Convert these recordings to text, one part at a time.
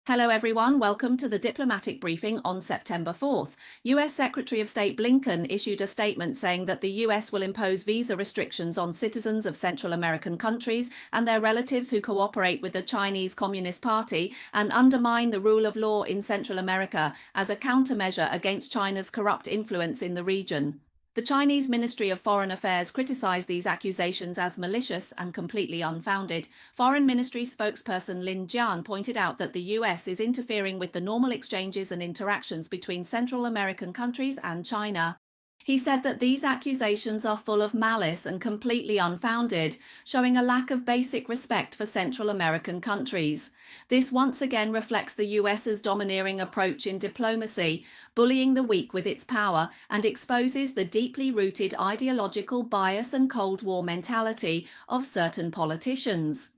Hello everyone, welcome to the diplomatic briefing on September 4th. US Secretary of State Blinken issued a statement saying that the US will impose visa restrictions on citizens of Central American countries and their relatives who cooperate with the Chinese Communist Party and undermine the rule of law in Central America as a countermeasure against China's corrupt influence in the region. The Chinese Ministry of Foreign Affairs criticized these accusations as malicious and completely unfounded. Foreign Ministry spokesperson Lin Jian pointed out that the US is interfering with the normal exchanges and interactions between Central American countries and China. He said that these accusations are full of malice and completely unfounded, showing a lack of basic respect for Central American countries. This once again reflects the US's domineering approach in diplomacy, bullying the weak with its power, and exposes the deeply rooted ideological bias and Cold War mentality of certain politicians.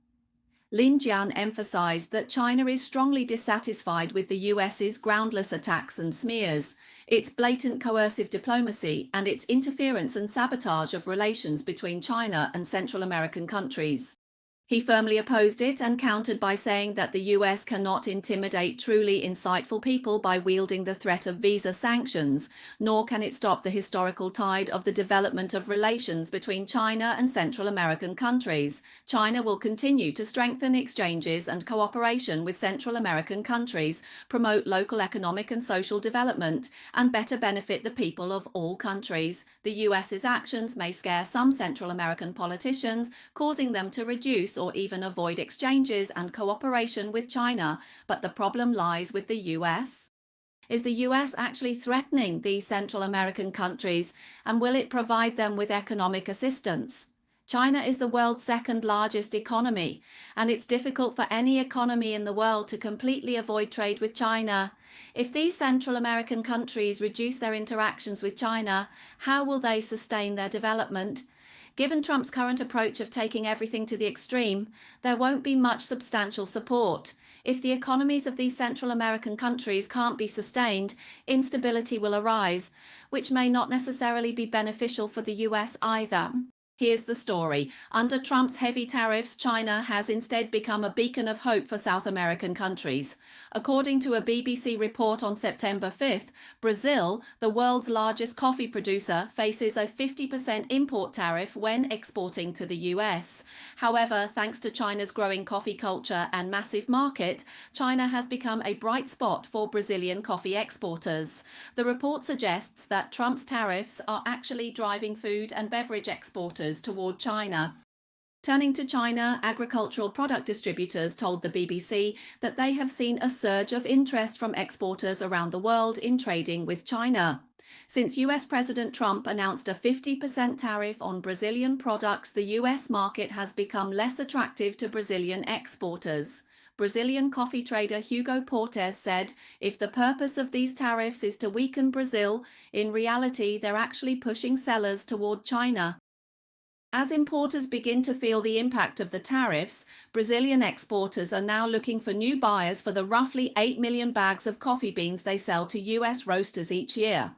Lin Jian emphasized that China is strongly dissatisfied with the US's groundless attacks and smears, its blatant coercive diplomacy, and its interference and sabotage of relations between China and Central American countries. He firmly opposed it and countered by saying that the US cannot intimidate truly insightful people by wielding the threat of visa sanctions, nor can it stop the historical tide of the development of relations between China and Central American countries. China will continue to strengthen exchanges and cooperation with Central American countries, promote local economic and social development, and better benefit the people of all countries. The US's actions may scare some Central American politicians, causing them to reduce or even avoid exchanges and cooperation with China, but the problem lies with the US. Is the US actually threatening these Central American countries, and will it provide them with economic assistance? China is the world's second largest economy, and it's difficult for any economy in the world to completely avoid trade with China. If these Central American countries reduce their interactions with China, how will they sustain their development? Given Trump's current approach of taking everything to the extreme, there won't be much substantial support. If the economies of these Central American countries can't be sustained, instability will arise, which may not necessarily be beneficial for the US either. Here's the story. Under Trump's heavy tariffs, China has instead become a beacon of hope for South American countries. According to a BBC report on September 5th, Brazil, the world's largest coffee producer, faces a 50% import tariff when exporting to the US. However, thanks to China's growing coffee culture and massive market, China has become a bright spot for Brazilian coffee exporters. The report suggests that Trump's tariffs are actually driving food and beverage exporters toward China. Turning to China, agricultural product distributors told the BBC that they have seen a surge of interest from exporters around the world in trading with China. Since US President Trump announced a 50% tariff on Brazilian products, the US market has become less attractive to Brazilian exporters. Brazilian coffee trader Hugo Portes said, "If the purpose of these tariffs is to weaken Brazil, in reality they're actually pushing sellers toward China." As importers begin to feel the impact of the tariffs, Brazilian exporters are now looking for new buyers for the roughly 8 million bags of coffee beans they sell to US roasters each year.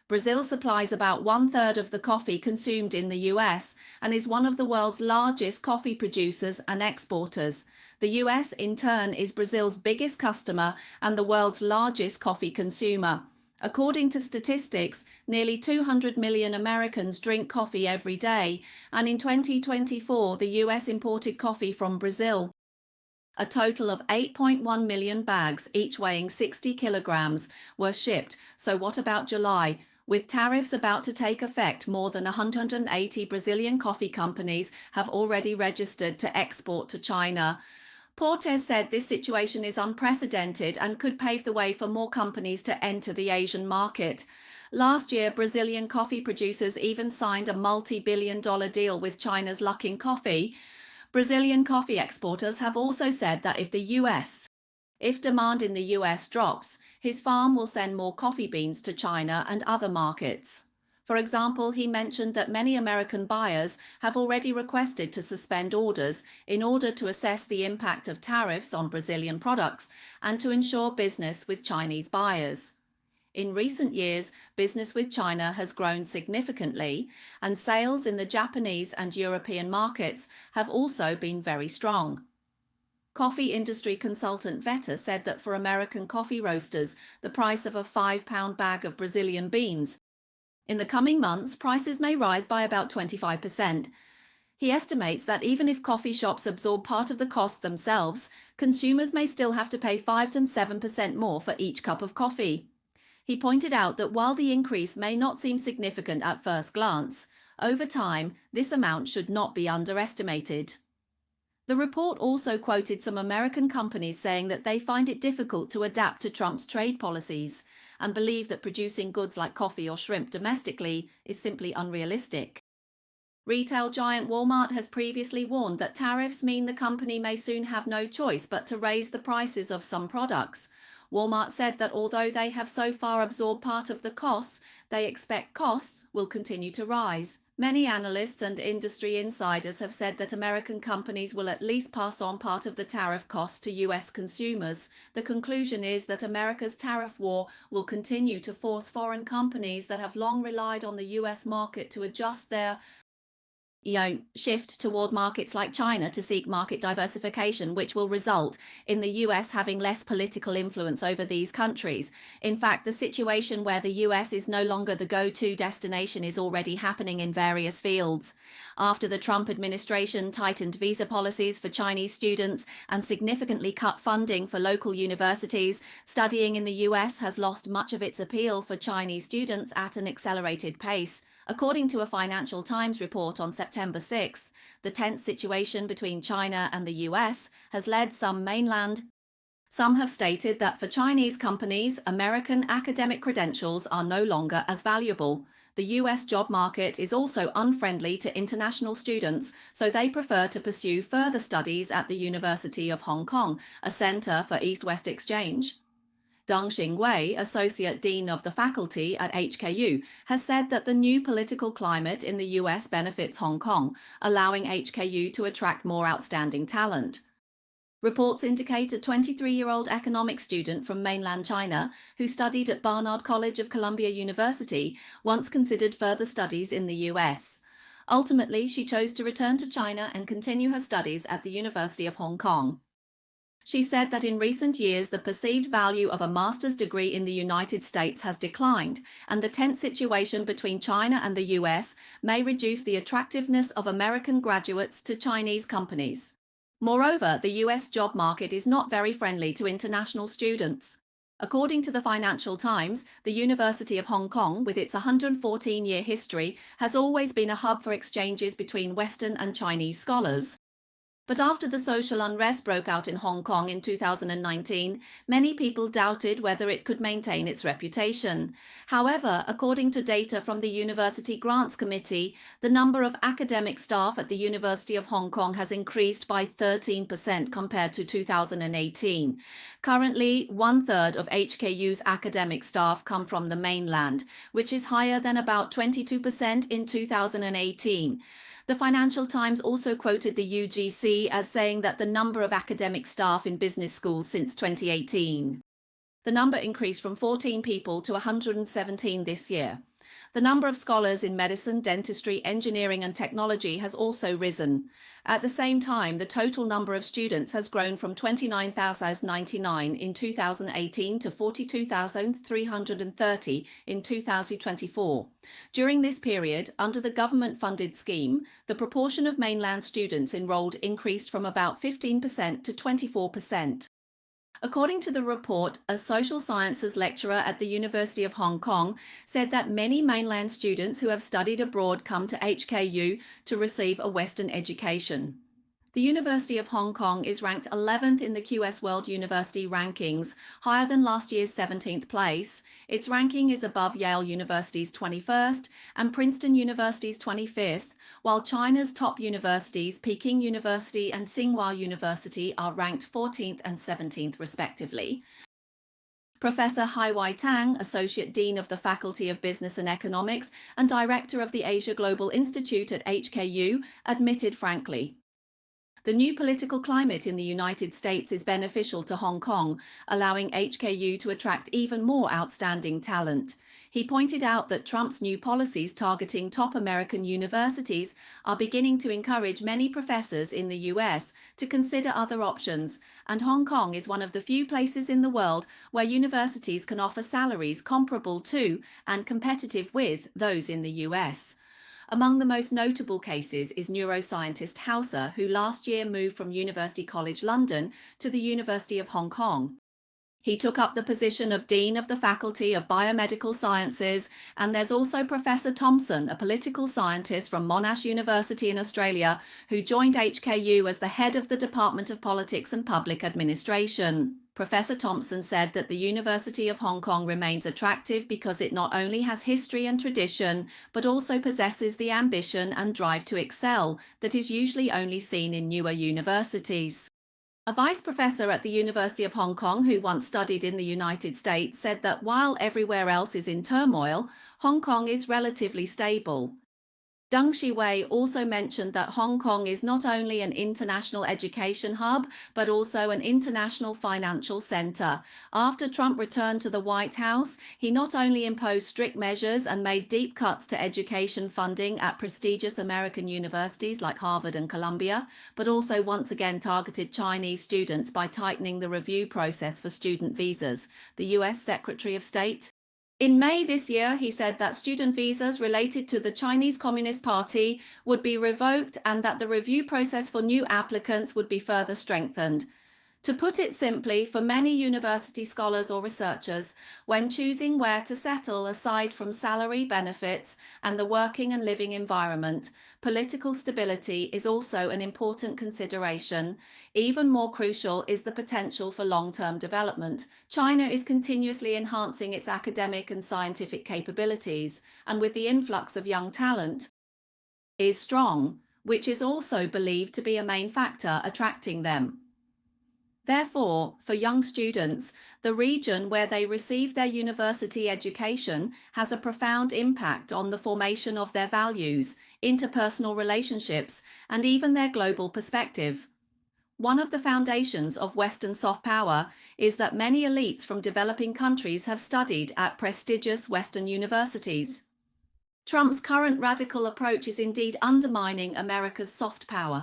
Brazil supplies about 1/3 of the coffee consumed in the US and is one of the world's largest coffee producers and exporters. The US, in turn, is Brazil's biggest customer and the world's largest coffee consumer. According to statistics, nearly 200 million Americans drink coffee every day, and in 2024, the US imported coffee from Brazil. A total of 8.1 million bags, each weighing 60 kilograms, were shipped. So what about July? With tariffs about to take effect, more than 180 Brazilian coffee companies have already registered to export to China. Portes said this situation is unprecedented and could pave the way for more companies to enter the Asian market. Last year, Brazilian coffee producers even signed a multi-billion-dollar deal with China's Luckin Coffee. Brazilian coffee exporters have also said that if demand in the US drops, his farm will send more coffee beans to China and other markets. For example, he mentioned that many American buyers have already requested to suspend orders in order to assess the impact of tariffs on Brazilian products and to ensure business with Chinese buyers. In recent years, business with China has grown significantly, and sales in the Japanese and European markets have also been very strong. Coffee industry consultant Veta said that for American coffee roasters, the price of a 5-pound bag of Brazilian beans. In the coming months, prices may rise by about 25%. He estimates that even if coffee shops absorb part of the cost themselves, consumers may still have to pay 5 to 7% more for each cup of coffee. He pointed out that while the increase may not seem significant at first glance, over time, this amount should not be underestimated. The report also quoted some American companies saying that they find it difficult to adapt to Trump's trade policies and believe that producing goods like coffee or shrimp domestically is simply unrealistic. Retail giant Walmart has previously warned that tariffs mean the company may soon have no choice but to raise the prices of some products. Walmart said that although they have so far absorbed part of the costs, they expect costs will continue to rise. Many analysts and industry insiders have said that American companies will at least pass on part of the tariff costs to US consumers. The conclusion is that America's tariff war will continue to force foreign companies that have long relied on the US market to adjust their shift toward markets like China to seek market diversification, which will result in the US having less political influence over these countries. In fact, the situation where the US is no longer the go-to destination is already happening in various fields. After the Trump administration tightened visa policies for Chinese students and significantly cut funding for local universities, studying in the US has lost much of its appeal for Chinese students at an accelerated pace. According to a Financial Times report on September 6th, the tense situation between China and the US has led some have stated that for Chinese companies, American academic credentials are no longer as valuable. The US job market is also unfriendly to international students, so they prefer to pursue further studies at the University of Hong Kong, a center for East-West exchange. Deng Xingwei, Associate Dean of the Faculty at HKU, has said that the new political climate in the US benefits Hong Kong, allowing HKU to attract more outstanding talent. Reports indicate a 23-year-old economics student from mainland China who studied at Barnard College of Columbia University once considered further studies in the US. Ultimately, she chose to return to China and continue her studies at the University of Hong Kong. She said that in recent years, the perceived value of a master's degree in the United States has declined, and the tense situation between China and the US may reduce the attractiveness of American graduates to Chinese companies. Moreover, the US job market is not very friendly to international students. According to the Financial Times, the University of Hong Kong, with its 114-year history, has always been a hub for exchanges between Western and Chinese scholars. But after the social unrest broke out in Hong Kong in 2019, many people doubted whether it could maintain its reputation. However, according to data from the University Grants Committee, the number of academic staff at the University of Hong Kong has increased by 13% compared to 2018. Currently, 1/3 of HKU's academic staff come from the mainland, which is higher than about 22% in 2018. The Financial Times also quoted the UGC as saying that the number of academic staff in business schools since 2018. The number increased from 14 people to 117 this year. The number of scholars in medicine, dentistry, engineering and technology has also risen. At the same time, the total number of students has grown from 29,099 in 2018 to 42,330 in 2024. During this period, under the government-funded scheme, the proportion of mainland students enrolled increased from about 15% to 24%. According to the report, a social sciences lecturer at the University of Hong Kong said that many mainland students who have studied abroad come to HKU to receive a Western education. The University of Hong Kong is ranked 11th in the QS World University Rankings, higher than last year's 17th place. Its ranking is above Yale University's 21st and Princeton University's 25th, while China's top universities, Peking University and Tsinghua University, are ranked 14th and 17th respectively. Professor Haiwei Tang, Associate Dean of the Faculty of Business and Economics and Director of the Asia Global Institute at HKU, admitted frankly, The new political climate in the United States is beneficial to Hong Kong, allowing HKU to attract even more outstanding talent. He pointed out that Trump's new policies targeting top American universities are beginning to encourage many professors in the US to consider other options, and Hong Kong is one of the few places in the world where universities can offer salaries comparable to and competitive with those in the US. Among the most notable cases is neuroscientist Hauser, who last year moved from University College London to the University of Hong Kong. He took up the position of Dean of the Faculty of Biomedical Sciences, and there's also Professor Thompson, a political scientist from Monash University in Australia, who joined HKU as the head of the Department of Politics and Public Administration. Professor Thompson said that the University of Hong Kong remains attractive because it not only has history and tradition, but also possesses the ambition and drive to excel that is usually only seen in newer universities. A vice professor at the University of Hong Kong who once studied in the United States said that while everywhere else is in turmoil, Hong Kong is relatively stable. Deng Shiwei also mentioned that Hong Kong is not only an international education hub, but also an international financial center. After Trump returned to the White House, he not only imposed strict measures and made deep cuts to education funding at prestigious American universities like Harvard and Columbia, but also once again targeted Chinese students by tightening the review process for student visas, the US Secretary of State. In May this year, he said that student visas related to the Chinese Communist Party would be revoked and that the review process for new applicants would be further strengthened. To put it simply, for many university scholars or researchers, when choosing where to settle aside from salary, benefits, and the working and living environment, political stability is also an important consideration. Even more crucial is the potential for long-term development. China is continuously enhancing its academic and scientific capabilities, and with the influx of young talent, is strong, which is also believed to be a main factor attracting them. Therefore, for young students, the region where they receive their university education has a profound impact on the formation of their values, interpersonal relationships, and even their global perspective. One of the foundations of Western soft power is that many elites from developing countries have studied at prestigious Western universities. Trump's current radical approach is indeed undermining America's soft power.